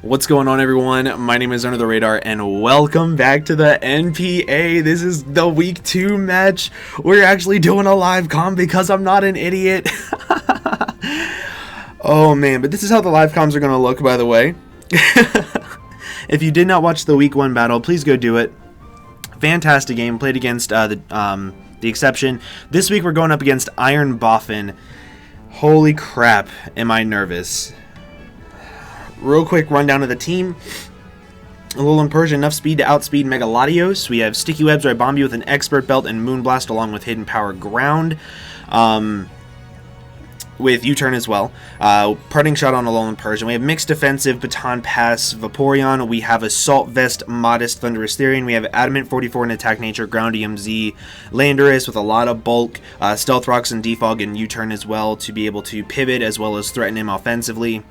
What's going on, everyone? My name is UnderTheRadar, and welcome back to the NPA. This is the Week 2 match. We're actually doing a live comm because I'm not an idiot. Oh man, but this is how the live comms are going to look, by the way. If you did not watch the Week 1 battle, please go do it. Fantastic game. Played against TheXSeption. This week we're going up against IronBoffin. Holy crap, am I nervous. Real quick rundown of the team. Alolan Persian, enough speed to outspeed Megalodios. We have Sticky Webs, Ribombi with an Expert Belt and Moonblast along with Hidden Power Ground. With U-Turn as well. Parting Shot on Alolan Persian. We have Mixed Defensive, Baton Pass, Vaporeon. We have Assault Vest, Modest, Thunderous Therian. We have Adamant 44 in Attack Nature, Ground EMZ, Landorus with a lot of bulk, Stealth Rocks and Defog and U-Turn as well to be able to pivot as well as threaten him offensively.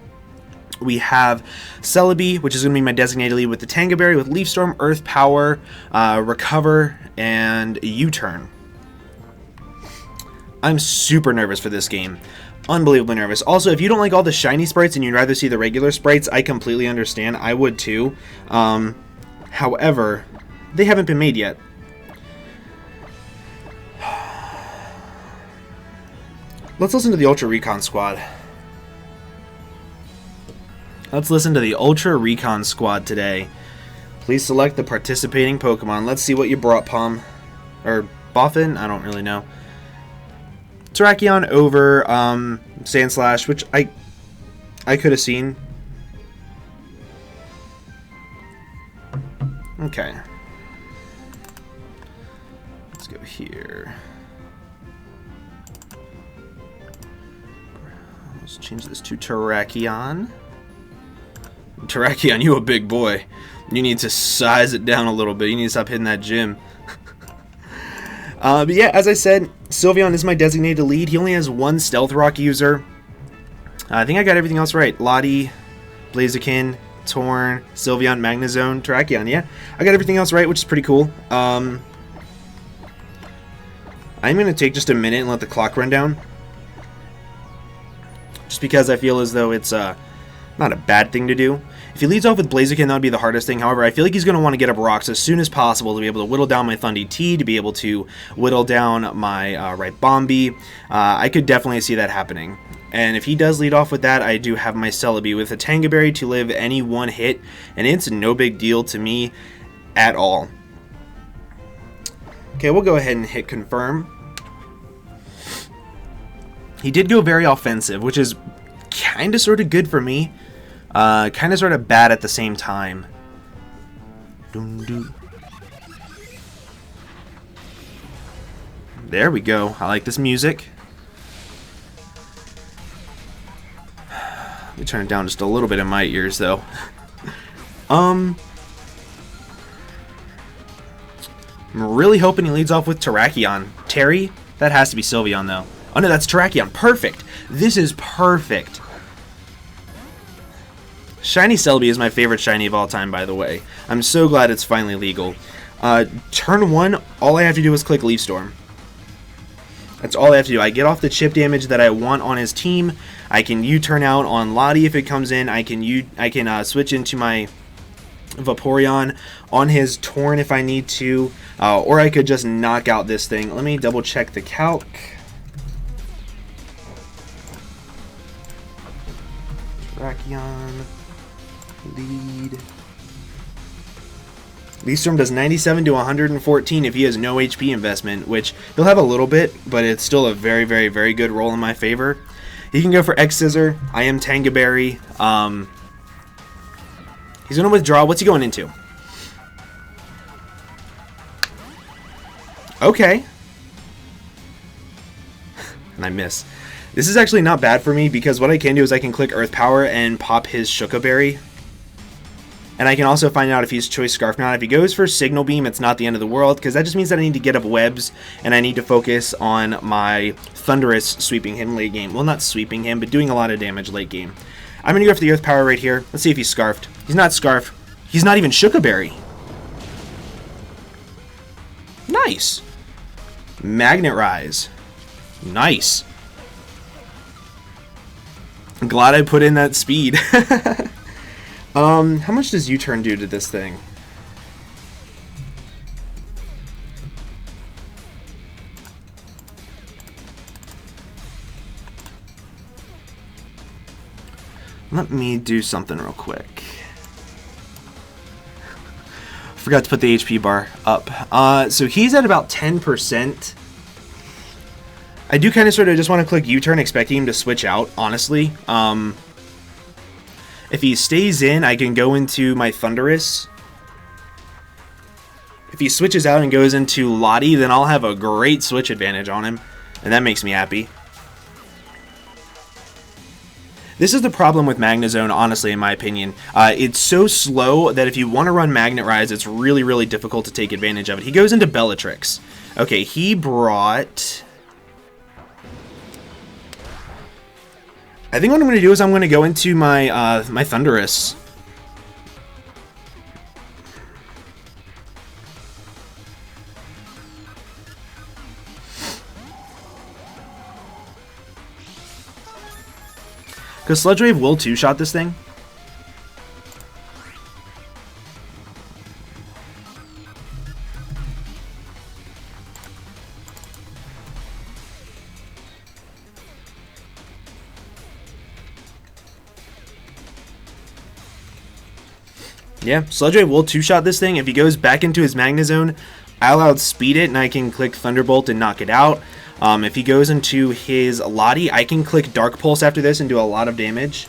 We have Celebi, which is going to be my designated lead with the Tanga Berry, with Leaf Storm, Earth Power, Recover, and U-Turn. I'm super nervous for this game. Unbelievably nervous. Also, if you don't like all the shiny sprites and you'd rather see the regular sprites, I completely understand. I would too. However, they haven't been made yet. Let's listen to the Ultra Recon Squad. Let's listen to the Ultra Recon Squad today. Please select the participating Pokemon. Let's see what you brought, Palm. Or Boffin? I don't really know. Terrakion over Sandslash, which I could have seen. Okay. Let's go here. Let's change this to Terrakion. Terrakion, you a big boy. You need to size it down a little bit. You need to stop hitting that gym. But yeah, as I said, Sylveon is my designated lead. He only has one Stealth Rock user. I think I got everything else right. Lottie, Blaziken, Torn, Sylveon, Magnezone, Terrakion. Yeah, I got everything else right, which is pretty cool. I'm going to take just a minute and let the clock run down. Just because I feel as though it's not a bad thing to do. If he leads off with Blaziken, that would be the hardest thing. However, I feel like he's going to want to get up rocks as soon as possible to be able to whittle down my Thundy T, to be able to whittle down my Ribombi. I could definitely see that happening. And if he does lead off with that, I do have my Celebi with a Tanga Berry to live any one hit, and it's no big deal to me at all. Okay, we'll go ahead and hit confirm. He did go very offensive, which is kind of sort of good for me. Kind of sort of bad at the same time. There we go. I like this music. Let me turn it down just a little bit in my ears, though. I'm really hoping he leads off with Terrakion. Terry? That has to be Sylveon, though. Oh no, that's Terrakion. Perfect. This is perfect. Shiny Celebi is my favorite shiny of all time, by the way. I'm so glad it's finally legal. Turn 1, all I have to do is click Leaf Storm. That's all I have to do. I get off the chip damage that I want on his team. I can U-turn out on Lottie if it comes in. I can switch into my Vaporeon on his Torn if I need to. Or I could just knock out this thing. Let me double check the calc. Terrakion. Lead. Leaf Storm does 97 to 114 if he has no HP investment, which he'll have a little bit, but it's still a very, very, very good roll in my favor. He can go for X Scissor. I am Tanga Berry. He's going to withdraw. What's he going into? Okay. And I miss. This is actually not bad for me because what I can do is I can click Earth Power and pop his Shuka Berry. And I can also find out if he's Choice Scarf. Now, if he goes for Signal Beam, it's not the end of the world, because that just means that I need to get up webs, and I need to focus on my Thundurus sweeping him late game. Well, not sweeping him, but doing a lot of damage late game. I'm going to go for the Earth Power right here. Let's see if he's Scarfed. He's not Scarfed. He's not even Shuka Berry. Nice. Magnet Rise. Nice. I'm glad I put in that speed. How much does U-turn do to this thing? Let me do something real quick. Forgot to put the HP bar up. So he's at about 10%. I do kind of sort of just want to click U-turn, expecting him to switch out, honestly. If he stays in, I can go into my Thundurus. If he switches out and goes into Lottie, then I'll have a great switch advantage on him, and that makes me happy. This is the problem with Magnezone, honestly, in my opinion. It's so slow that if you want to run Magnet Rise, it's really, really difficult to take advantage of it. He goes into Bellatrix. Okay, he brought... I think what I'm going to do is I'm going to go into my my Thundurus. Because Sludge Wave will two-shot this thing. Yeah, Sludge Wave will two-shot this thing. If he goes back into his Magnezone, I'll outspeed it, and I can click Thunderbolt and knock it out. If he goes into his Lottie, I can click Dark Pulse after this and do a lot of damage.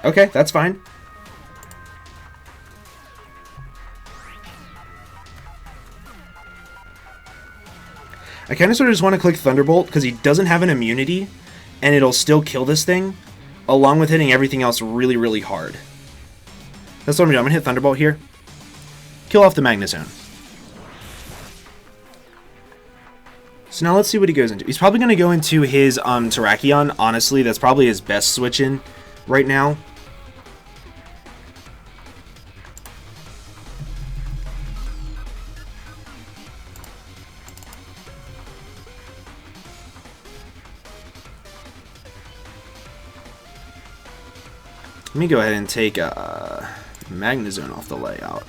Okay, that's fine. I kind of sort of just want to click Thunderbolt because he doesn't have an immunity, and it'll still kill this thing, along with hitting everything else really, really hard. That's what I'm going to do. I'm going to hit Thunderbolt here. Kill off the Magnezone. So now let's see what he goes into. He's probably going to go into his Terrakion. Honestly, that's probably his best switch in right now. Let me go ahead and take Magnezone off the layout.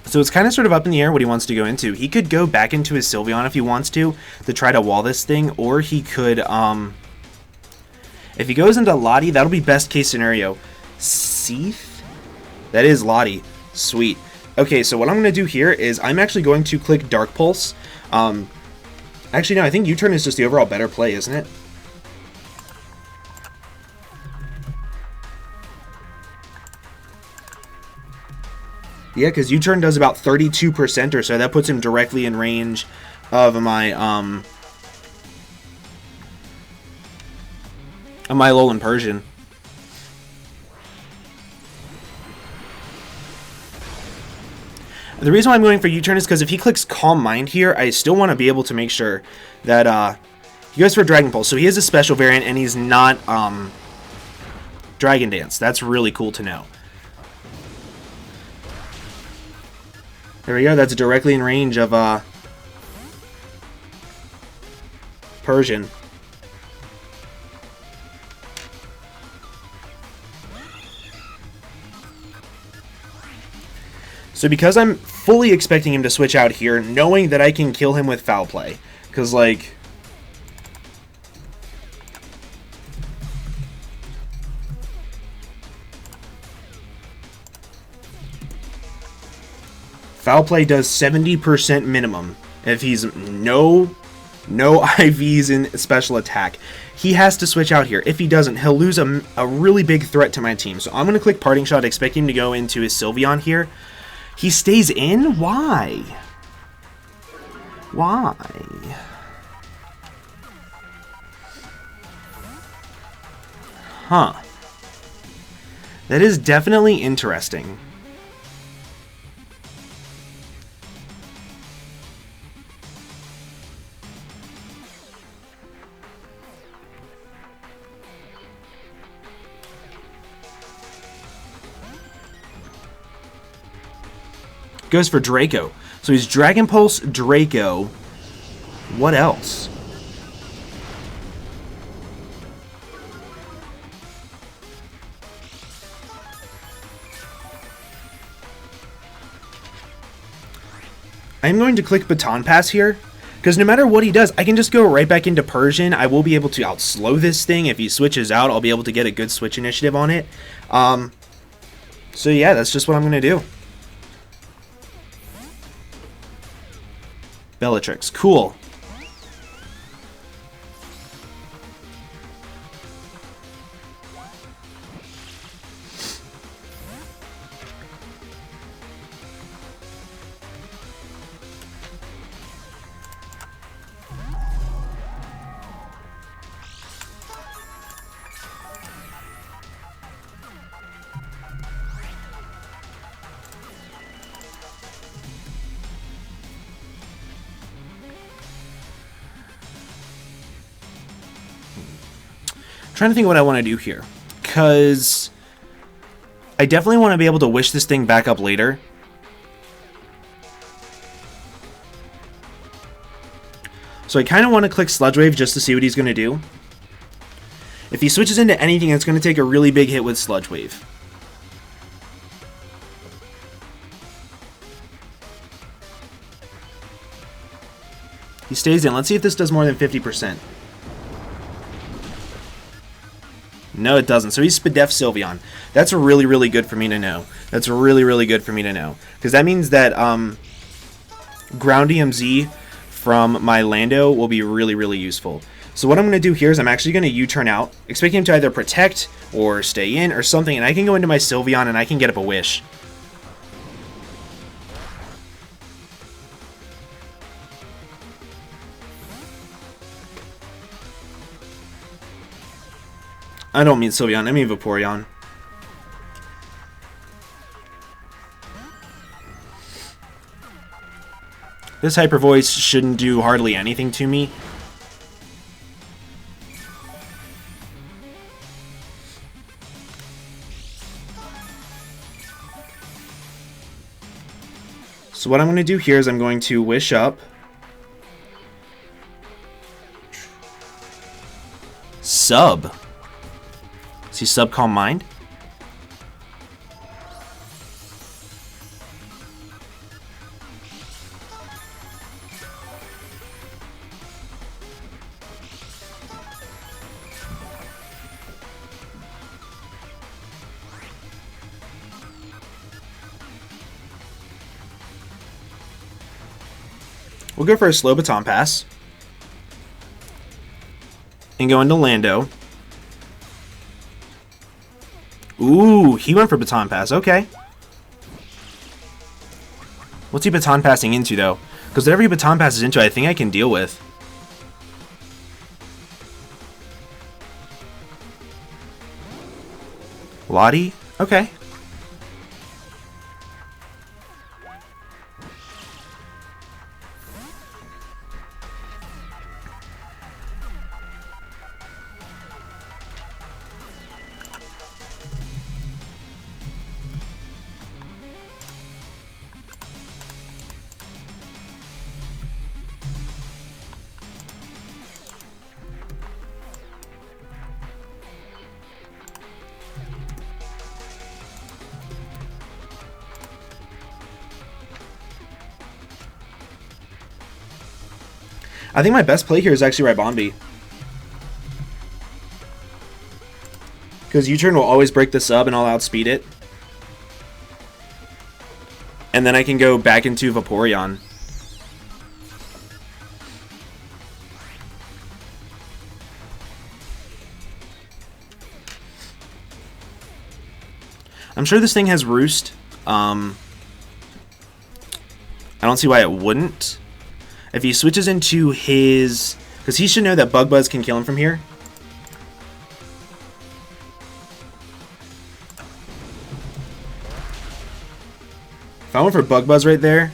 So it's kind of sort of up in the air what he wants to go into. He could go back into his Sylveon if he wants to try to wall this thing, or he could, if he goes into Lottie, that'll be best case scenario. Seath? That is Lottie. Sweet. Okay, so what I'm going to do here is I'm actually going to click Dark Pulse. Actually, no, I think U-turn is just the overall better play, isn't it? Yeah, because U-turn does about 32% or so. That puts him directly in range of my Alolan Persian. The reason why I'm going for U-turn is because if he clicks Calm Mind here, I still want to be able to make sure that he goes for Dragon Pulse. So he has a special variant, and he's not Dragon Dance. That's really cool to know. There we go. That's directly in range of Persian. So because I'm fully expecting him to switch out here, knowing that I can kill him with Foul Play, because, like, Foul Play does 70% minimum if he's no IVs in special attack. He has to switch out here. If he doesn't, he'll lose a really big threat to my team. So I'm going to click Parting Shot, expecting him to go into his Sylveon here. He stays in? Why? Why? Huh. That is definitely interesting. Goes for Draco. So he's Dragon Pulse, Draco. What else? I'm going to click Baton Pass here, because no matter what he does, I can just go right back into Persian. I will be able to outslow this thing. If he switches out, I'll be able to get a good switch initiative on it. So yeah, that's just what I'm going to do. Bellatrix, cool. Trying to think of what I want to do here, because I definitely want to be able to wish this thing back up later. So I kind of want to click Sludge Wave just to see what he's going to do. If he switches into anything, it's going to take a really big hit with Sludge Wave. He stays in. Let's see if this does more than 50%. No, it doesn't. So he's Spadef Sylveon. That's really, really good for me to know. That's really, really good for me to know. Because that means that Ground EMZ from my Lando will be really, really useful. So what I'm going to do here is I'm actually going to U-turn out, expecting him to either protect or stay in or something, and I can go into my Sylveon and I can get up a Wish. I don't mean Sylveon, I mean Vaporeon. This Hyper Voice shouldn't do hardly anything to me. So what I'm going to do here is I'm going to Wish up. Sub. Is he Sub Calm Mind? We'll go for a slow Baton Pass. And go into Lando. Ooh, he went for Baton Pass. Okay. What's he Baton Passing into, though? Because whatever he Baton Passes into, I think I can deal with. Lottie? Okay. I think my best play here is actually Ribombi. Because U-turn will always break the sub and I'll outspeed it. And then I can go back into Vaporeon. I'm sure this thing has Roost. I don't see why it wouldn't. If he switches into his... Because he should know that Bug Buzz can kill him from here. If I went for Bug Buzz right there,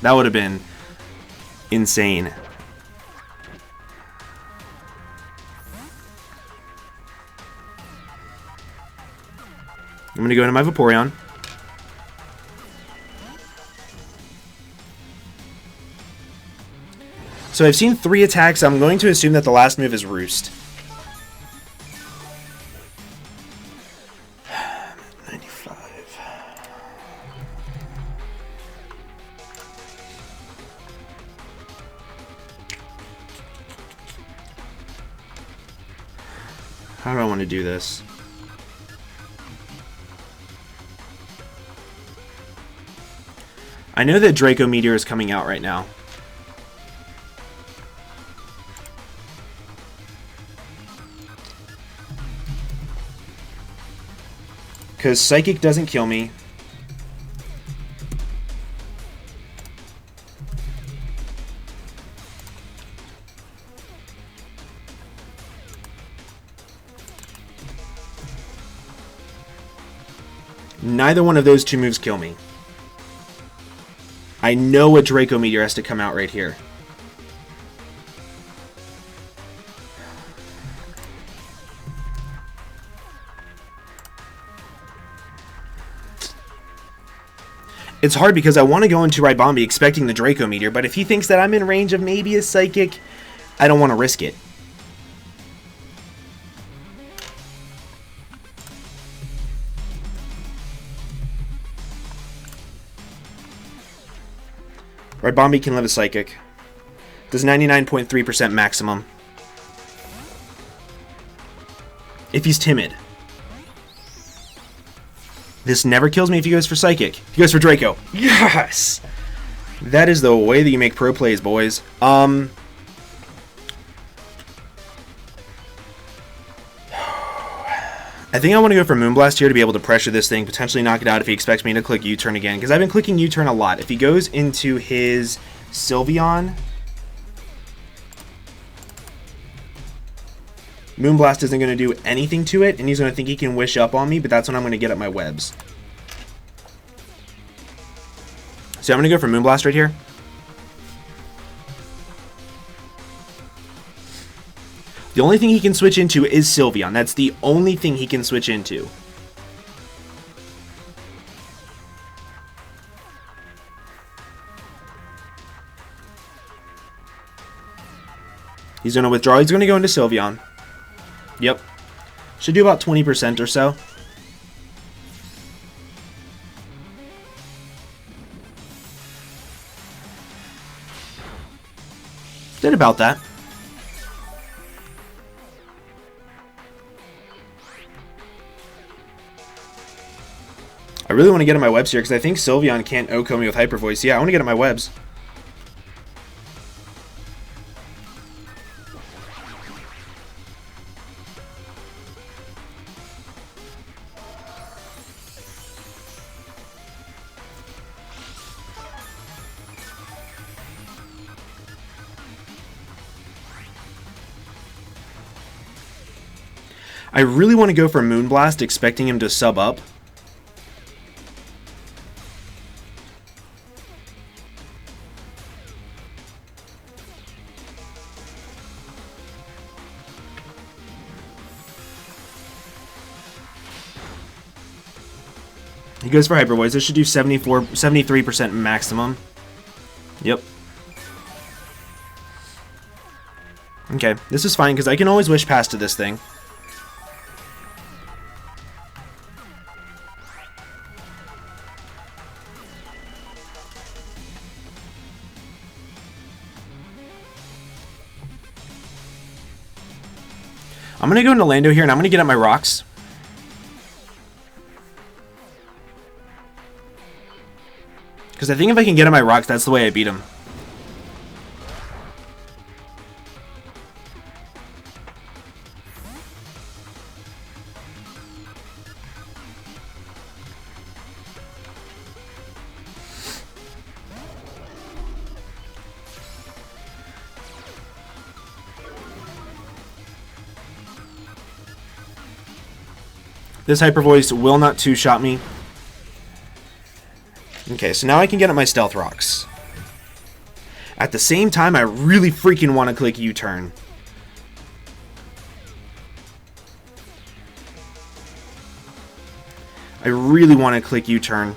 that would have been insane. I'm going to go into my Vaporeon. So I've seen 3 attacks. I'm going to assume that the last move is Roost. 95. How do I want to do this? I know that Draco Meteor is coming out right now. Because Psychic doesn't kill me. Neither one of those 2 moves kill me. I know a Draco Meteor has to come out right here. It's hard because I want to go into Rybombi expecting the Draco Meteor, but if he thinks that I'm in range of maybe a Psychic, I don't want to risk it. Rybombi can live a Psychic. Does 99.3% maximum. If he's timid. This never kills me if he goes for Psychic. He goes for Draco. Yes! That is the way that you make pro plays, boys. I think I want to go for Moonblast here to be able to pressure this thing, potentially knock it out if he expects me to click U-turn again, because I've been clicking U-turn a lot. If he goes into his Sylveon, Moonblast isn't going to do anything to it, and he's going to think he can wish up on me, but that's when I'm going to get up my webs. So I'm going to go for Moonblast right here. The only thing he can switch into is Sylveon. That's the only thing he can switch into. He's going to withdraw. He's going to go into Sylveon. Yep. Should do about 20% or so. Did about that. I really want to get in my webs here because I think Sylveon can't OHKO me with Hyper Voice. Yeah, I want to get in my webs. I really want to go for Moonblast, expecting him to sub up. He goes for Hyper Voice. This should do 73% maximum. Yep. Okay, this is fine because I can always wish past to this thing. I'm going to go into Lando here, and I'm going to get at my rocks. Because I think if I can get at my rocks, that's the way I beat him. This Hyper Voice will not two-shot me. Okay, so now I can get at my Stealth Rocks. At the same time, I really freaking want to click U-turn. I really want to click U-turn.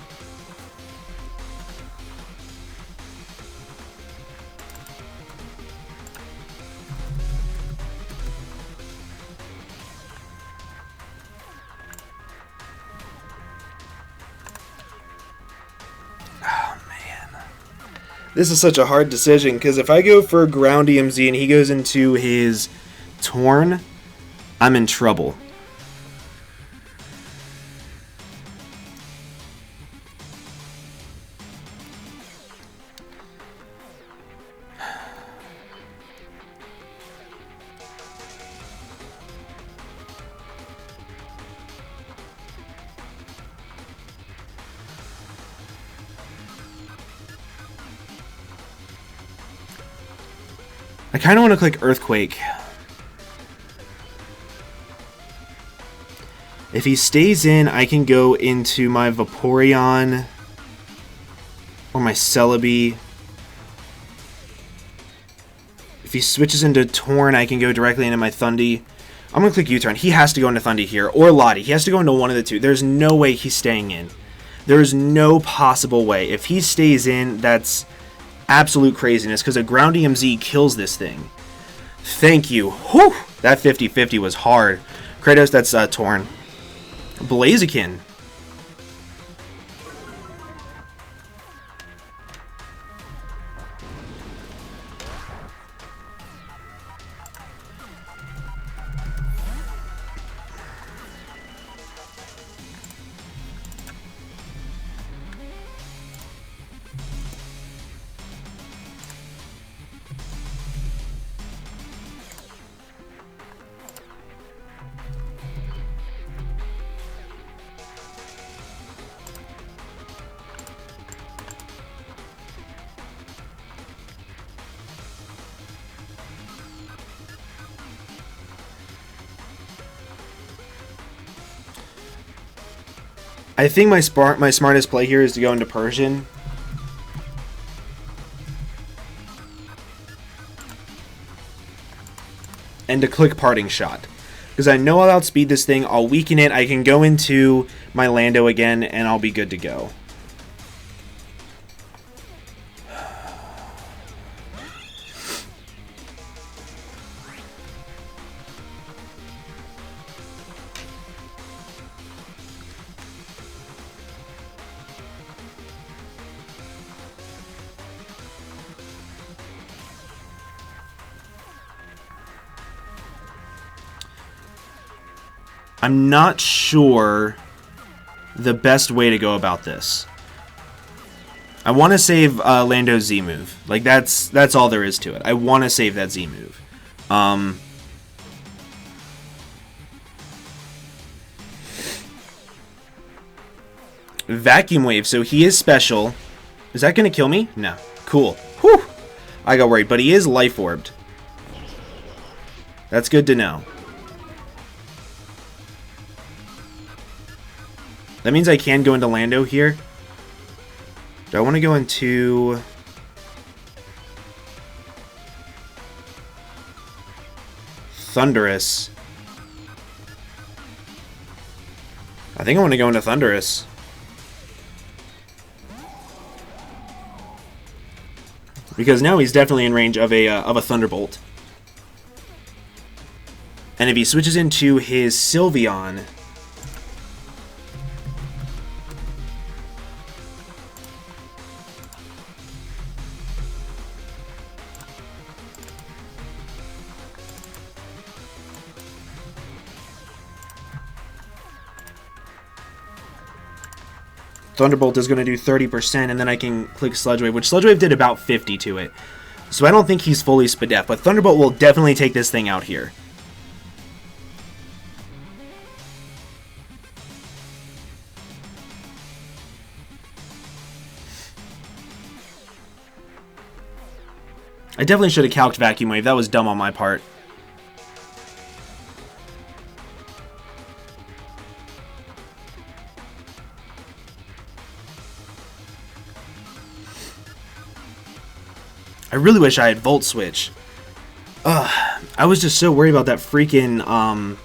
This is such a hard decision, because if I go for ground EMZ and he goes into his Torn, I'm in trouble. I kind of want to click Earthquake. If he stays in, I can go into my Vaporeon or my Celebi. If he switches into Torn, I can go directly into my Thundy. I'm going to click U-turn. He has to go into Thundy here, or Lottie. He has to go into one of the two. There's no way he's staying in. There's no possible way. If he stays in, that's absolute craziness, because a ground EMZ kills this thing. Thank you. Whew! That 50-50 was hard. Kratos, that's Torn. Blaziken. I think my smartest play here is to go into Persian. And to click Parting Shot. Because I know I'll outspeed this thing, I'll weaken it, I can go into my Lando again, and I'll be good to go. I'm not sure the best way to go about this. I want to save Lando's Z move. Like, that's all there is to it. I want to save that Z move. Vacuum Wave, so he is special. Is that going to kill me? No. Cool. Whew! I got worried, but he is Life Orbed. That's good to know. That means I can go into Lando here. Do I want to go into... Thundurus? I think I want to go into Thundurus. Because now he's definitely in range of a Thunderbolt. And if he switches into his Sylveon... Thunderbolt is going to do 30%, and then I can click Sludge Wave, which Sludge Wave did about 50 to it. So I don't think he's fully Spadef, but Thunderbolt will definitely take this thing out here. I definitely should have calced Vacuum Wave. That was dumb on my part. I really wish I had Volt Switch. I was just so worried about that freaking, I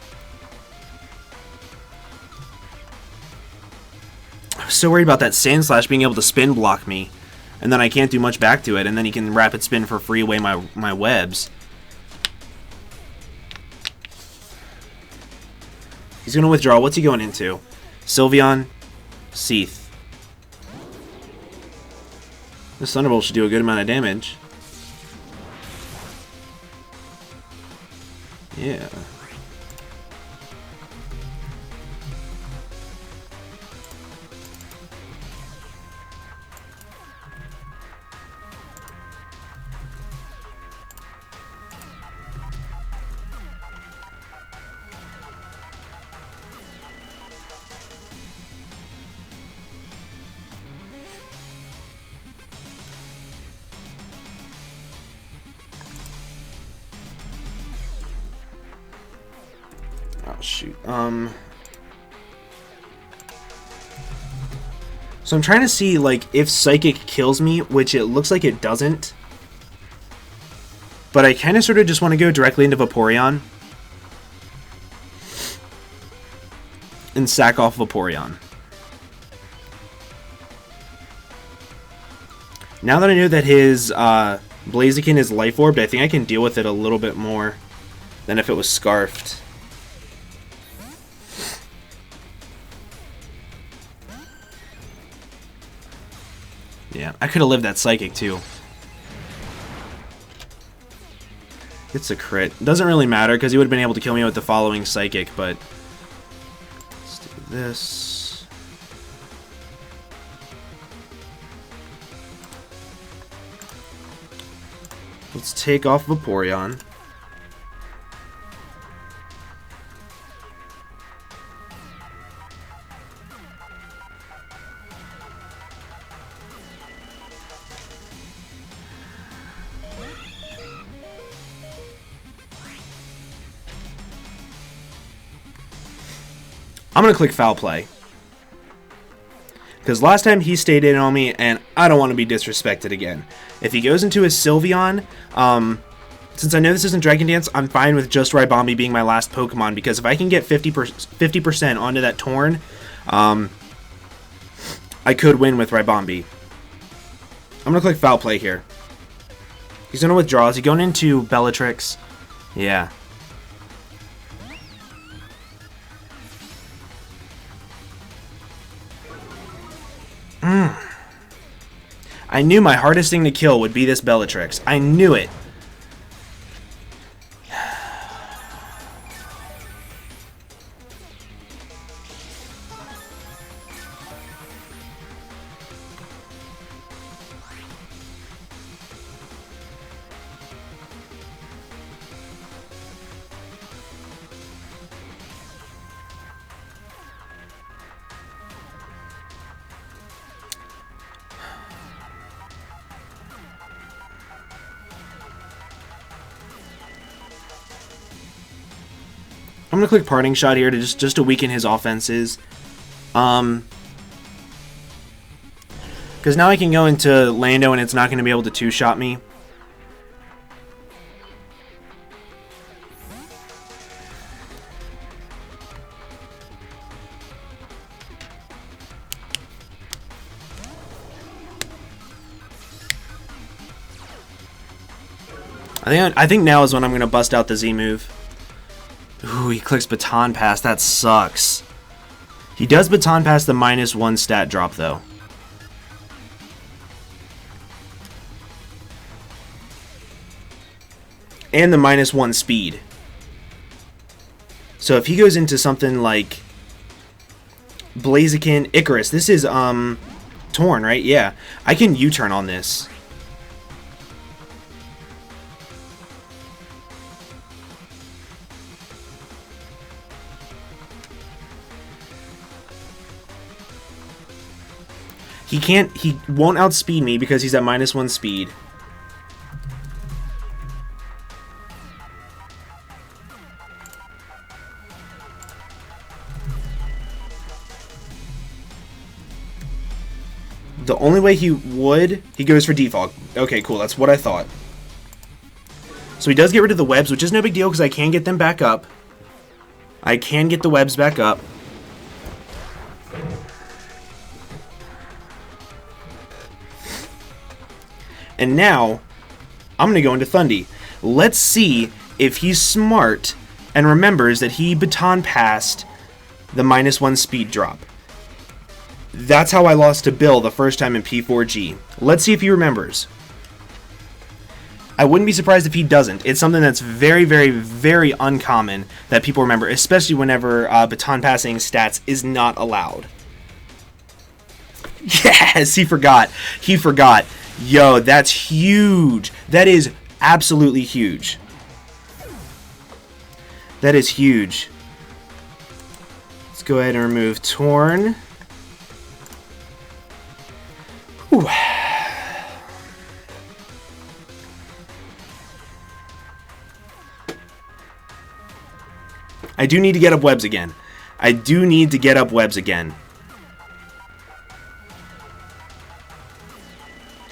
was so worried about that Sand Slash being able to spin block me. And then I can't do much back to it, and then he can Rapid Spin for free away my webs. He's going to withdraw. What's he going into? Sylveon, Seath. This Thunderbolt should do a good amount of damage. Yeah. Oh, shoot. So I'm trying to see, like, if Psychic kills me, which it looks like it doesn't. But I kind of sort of just want to go directly into Vaporeon. And sack off Vaporeon. Now that I know that his Blaziken is Life Orbed, I think I can deal with it a little bit more than if it was Scarfed. Yeah, I could have lived that Psychic too. It's a crit. Doesn't really matter because he would have been able to kill me with the following Psychic, but let's do this. Let's take off Vaporeon. I'm going to click Foul Play. Because last time he stayed in on me, and I don't want to be disrespected again. If he goes into his Sylveon, since I know this isn't Dragon Dance, I'm fine with just Ribombee being my last Pokemon. Because if I can get 50% onto that Torn, I could win with Ribombee. I'm going to click Foul Play here. He's going to withdraw. Is he going into Bellatrix? Yeah. I knew my hardest thing to kill would be this Bellatrix. I knew it. I'm going to click Parting Shot here to just to weaken his offenses. Because now I can go into Lando and it's not going to be able to two-shot me. I think now is when I'm going to bust out the Z move. Ooh, he clicks Baton Pass. That sucks. He does Baton Pass the -1 stat drop, though. And the -1 speed. So if he goes into something like Blaziken, Icarus. This is, Torn, right? Yeah. I can U-turn on this. He won't outspeed me because he's at -1 speed. The only way he goes for Defog. Okay, cool, that's what I thought. So he does get rid of the webs, which is no big deal because I can get them back up. I can get the webs back up. And now, I'm going to go into Thundy. Let's see if he's smart and remembers that he Baton passed the -1 speed drop. That's how I lost to Bill the first time in P4G. Let's see if he remembers. I wouldn't be surprised if he doesn't. It's something that's very, very, very uncommon that people remember, especially whenever baton passing stats is not allowed. Yes, he forgot. He forgot. Yo, that's huge. That is absolutely huge. That is huge. Let's go ahead and remove Torn. Whew. I do need to get up webs again. I do need to get up webs again.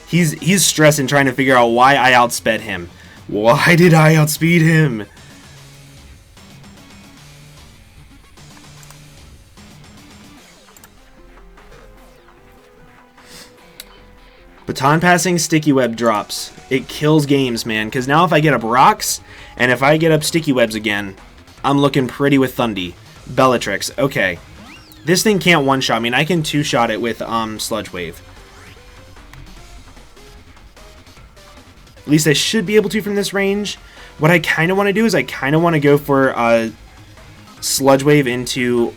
He's stressing trying to figure out why I outsped him. Why did I outspeed him? Baton passing sticky web drops. It kills games, man. Because now if I get up rocks, and if I get up sticky webs again, I'm looking pretty with Thundy. Bellatrix. Okay. This thing can't one-shot me, and I can two-shot it with Sludge Wave. At least I should be able to from this range. What I kind of want to do is I kind of want to go for Sludge Wave into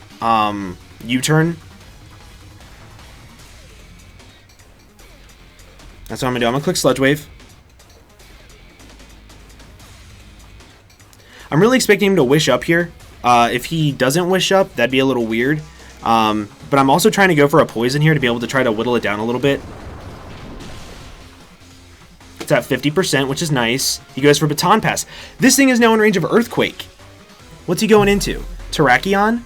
U-turn. That's what I'm going to do. I'm going to click Sludge Wave. I'm really expecting him to wish up here. If he doesn't wish up, that'd be a little weird. But I'm also trying to go for a poison here to be able to try to whittle it down a little bit. It's at 50%, which is nice. He goes for Baton Pass. This thing is now in range of Earthquake. What's he going into? Terrakion?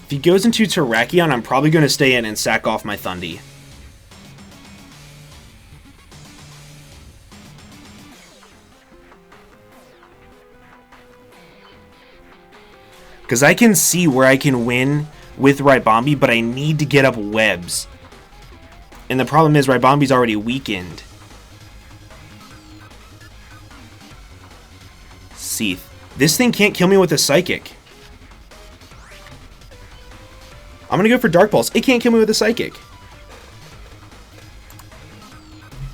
If he goes into Terrakion, I'm probably going to stay in and sack off my Thundy. Because I can see where I can win with Rybombi, but I need to get up webs. And the problem is Rybombi's already weakened. Seath. This thing can't kill me with a Psychic. I'm going to go for Dark Pulse. It can't kill me with a Psychic.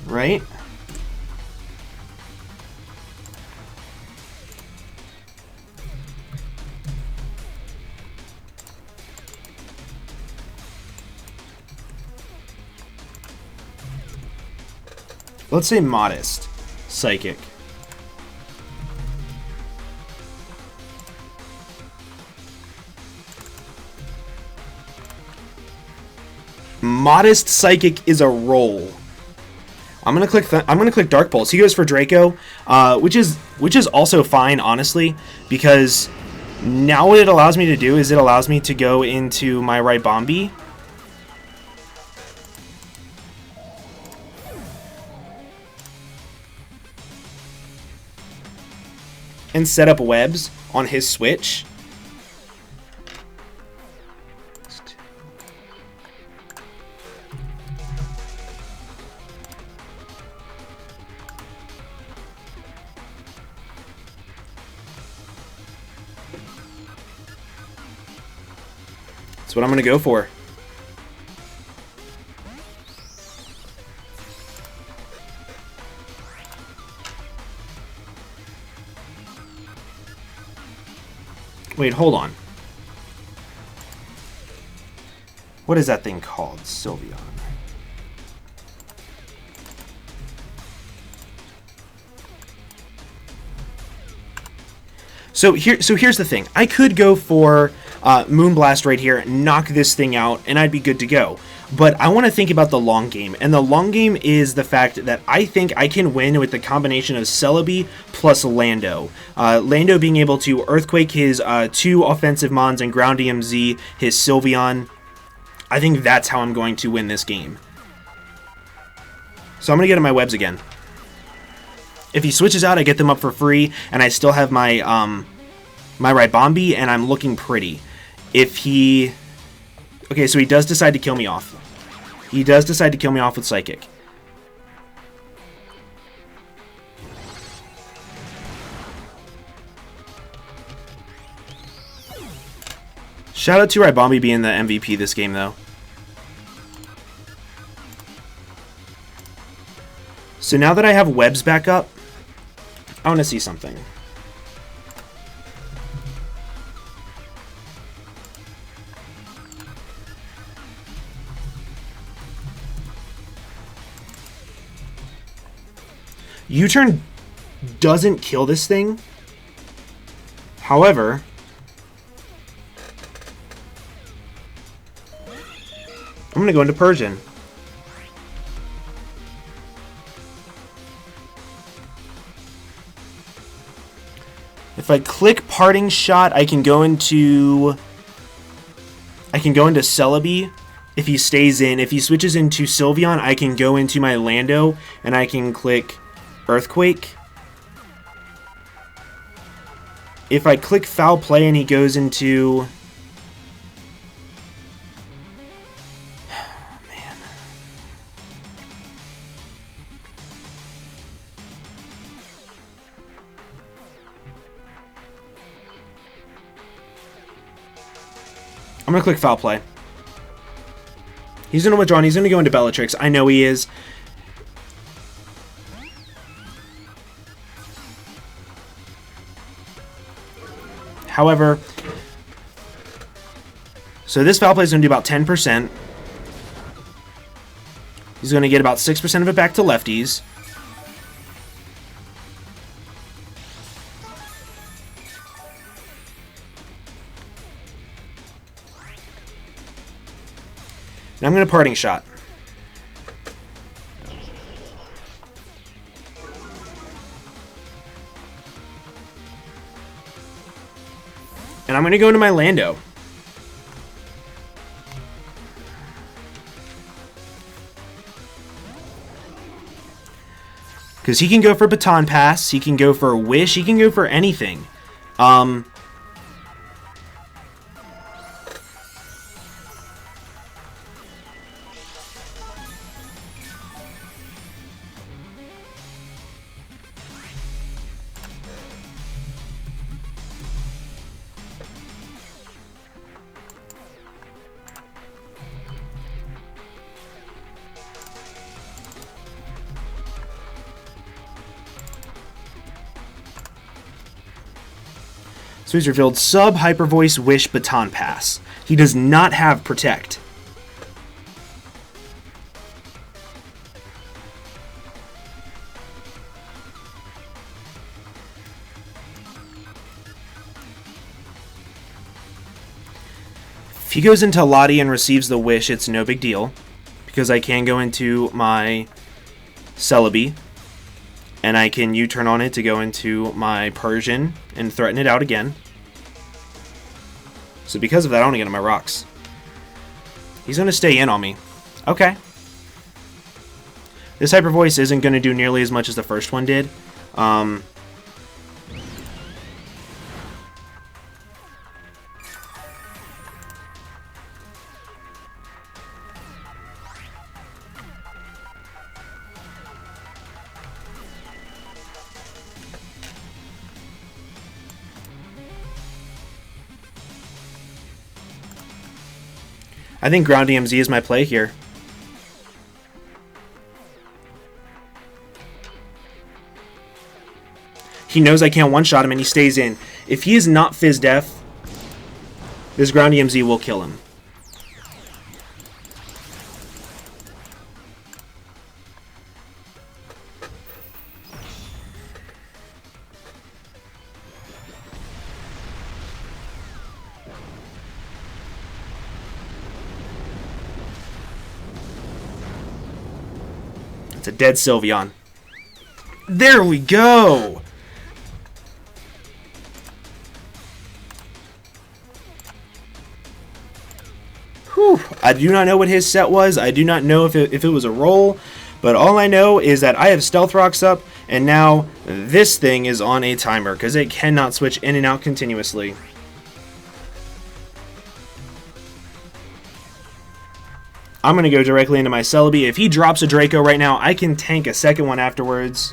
Right? Let's say Modest. Psychic. Modest Psychic is a roll. I'm gonna click Dark Pulse. He goes for Draco, which is also fine, honestly, because now what it allows me to do is it allows me to go into my Rybombi. And set up webs on his switch. That's what I'm going to go for. Wait, hold on. What is that thing called? Sylveon. So here's the thing. I could go for Moonblast right here, knock this thing out, and I'd be good to go. But I want to think about the long game, and the long game is the fact that I think I can win with the combination of Celebi plus Lando. Lando being able to Earthquake his 2 offensive Mons and ground EMZ his Sylveon. I think that's how I'm going to win this game. So I'm going to get in my webs again. If he switches out, I get them up for free, and I still have my my Rybombi, and I'm looking pretty. If he... Okay, so he does decide to kill me off. He does decide to kill me off with Psychic. Shout out to Rhydon being the MVP this game, though. So now that I have webs back up, I want to see something. U-turn doesn't kill this thing. However, I'm going to go into Persian. If I click Parting Shot, I can go into Celebi if he stays in. If he switches into Sylveon, I can go into my Lando and I can click Earthquake. If I click Foul Play and he goes into... Man. I'm going to click Foul Play. He's going to withdraw and he's going to go into Bellatrix. I know he is. However, so this Foul Play is going to do about 10%. He's going to get about 6% of it back to lefties. Now I'm going to Parting Shot. And I'm going to go into my Lando. Because he can go for Baton Pass, he can go for Wish, he can go for anything. So he's revealed Sub, Hyper Voice, Wish, Baton Pass. He does not have Protect. If he goes into Lottie and receives the Wish, it's no big deal, because I can go into my Celebi, and I can U-turn on it to go into my Persian and threaten it out again. So because of that, I want to get on my rocks. He's going to stay in on me. Okay. This Hyper Voice isn't going to do nearly as much as the first one did. I think Ground DMZ is my play here. He knows I can't one-shot him and he stays in. If he is not Fizz Death, this Ground DMZ will kill him. It's a dead Sylveon. There we go! Whew. I do not know what his set was. I do not know if it was a roll. But all I know is that I have Stealth Rocks up, and now this thing is on a timer, because it cannot switch in and out continuously. I'm going to go directly into my Celebi. If he drops a Draco right now, I can tank a second one afterwards.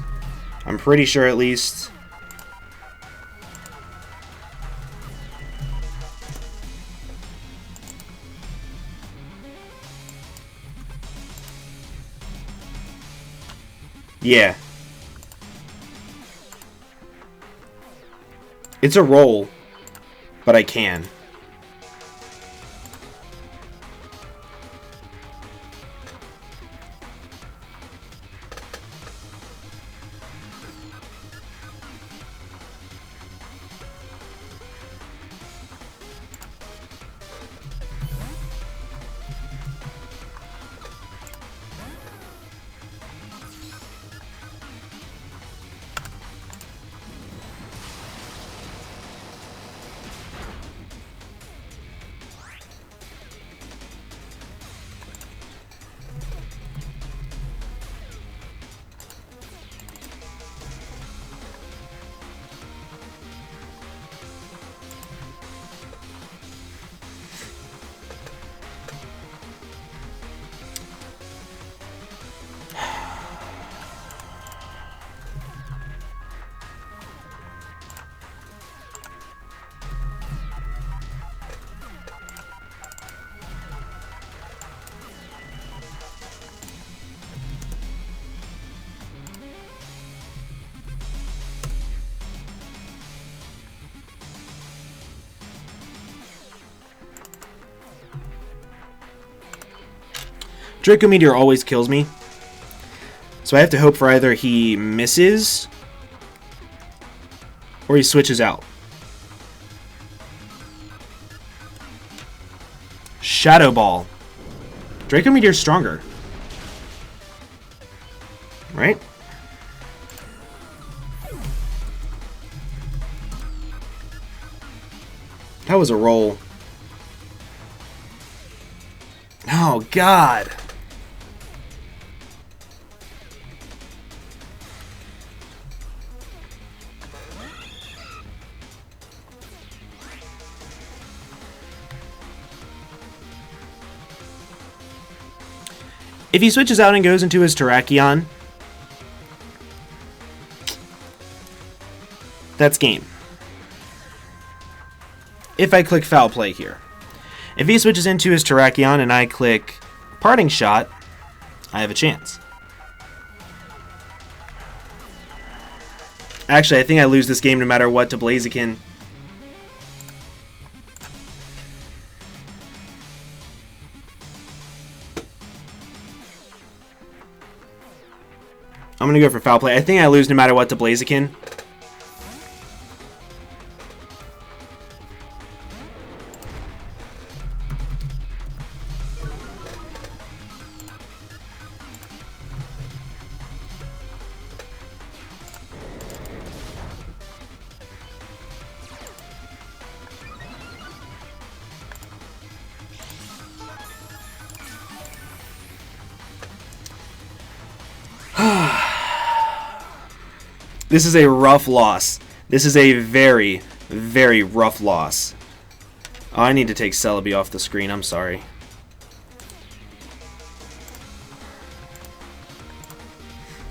I'm pretty sure at least. Yeah. It's a roll, but I can. Draco Meteor always kills me. So I have to hope for either he misses or he switches out. Shadow Ball. Draco Meteor's stronger. Right? That was a roll. Oh, God. If he switches out and goes into his Terrakion, that's game. If I click Foul Play here. If he switches into his Terrakion and I click Parting Shot, I have a chance. Actually, I think I lose this game no matter what to Blaziken. I'm going to go for Foul Play. I think I lose no matter what to Blaziken. This is a rough loss. This is a very, very rough loss. Oh, I need to take Celebi off the screen. I'm sorry.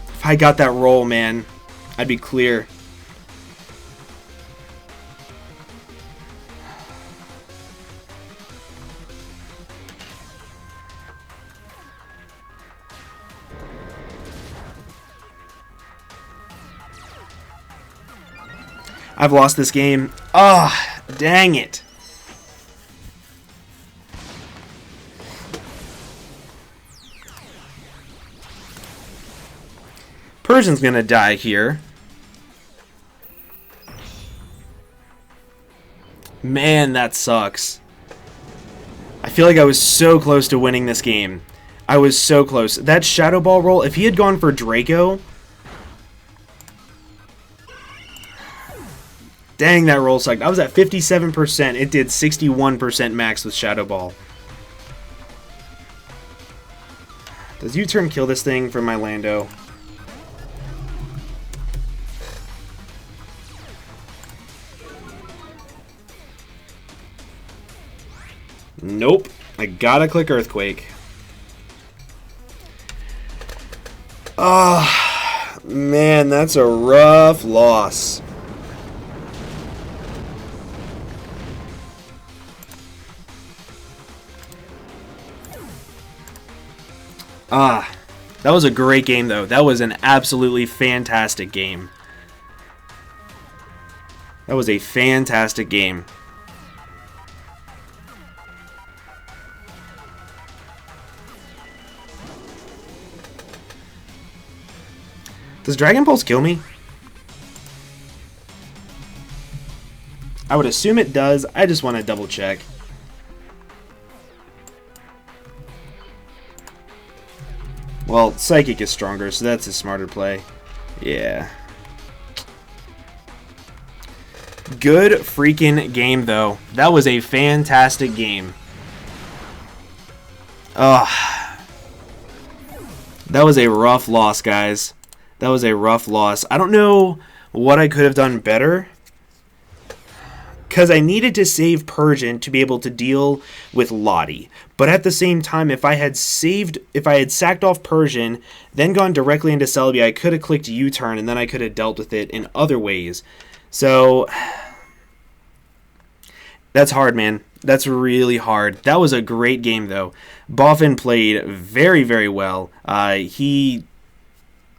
If I got that roll, man, I'd be clear. I've lost this game. Ah, oh, dang it. Persian's gonna die here. Man, that sucks. I feel like I was so close to winning this game. I was so close. That Shadow Ball roll, if he had gone for Draco... Dang, that roll sucked. I was at 57%. It did 61% max with Shadow Ball. Does U-turn kill this thing for my Lando? Nope. I gotta click Earthquake. Oh, man, that's a rough loss. That was a great game, though. That was an absolutely fantastic game. That was a fantastic game. Does Dragon Pulse kill me? I would assume it does. I just want to double check. Well, Psychic is stronger, so that's a smarter play. Yeah. Good freaking game, though. That was a fantastic game. Ugh. That was a rough loss, guys. That was a rough loss. I don't know what I could have done better, because I needed to save Persian to be able to deal with Lottie. But at the same time, if I had sacked off Persian, then gone directly into Celebi, I could have clicked U-turn, and then I could have dealt with it in other ways. So, that's hard, man. That's really hard. That was a great game, though. Boffin played very, very well.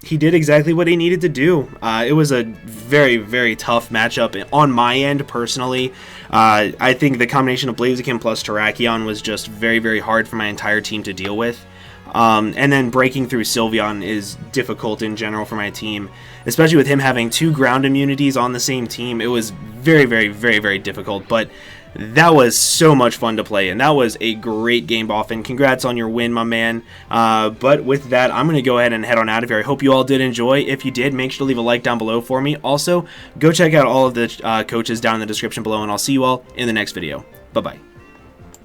He did exactly what he needed to do. It was a very, very tough matchup on my end, personally. I think the combination of Blaziken plus Terrakion was just very, very hard for my entire team to deal with. And then breaking through Sylveon is difficult in general for my team, especially with him having 2 ground immunities on the same team. It was very, very, very, very difficult, but that was so much fun to play, and that was a great game, Boffin. Congrats on your win, my man. But with that, I'm going to go ahead and head on out of here. I hope you all did enjoy. If you did, make sure to leave a like down below for me. Also, go check out all of the coaches down in the description below, and I'll see you all in the next video. Bye-bye.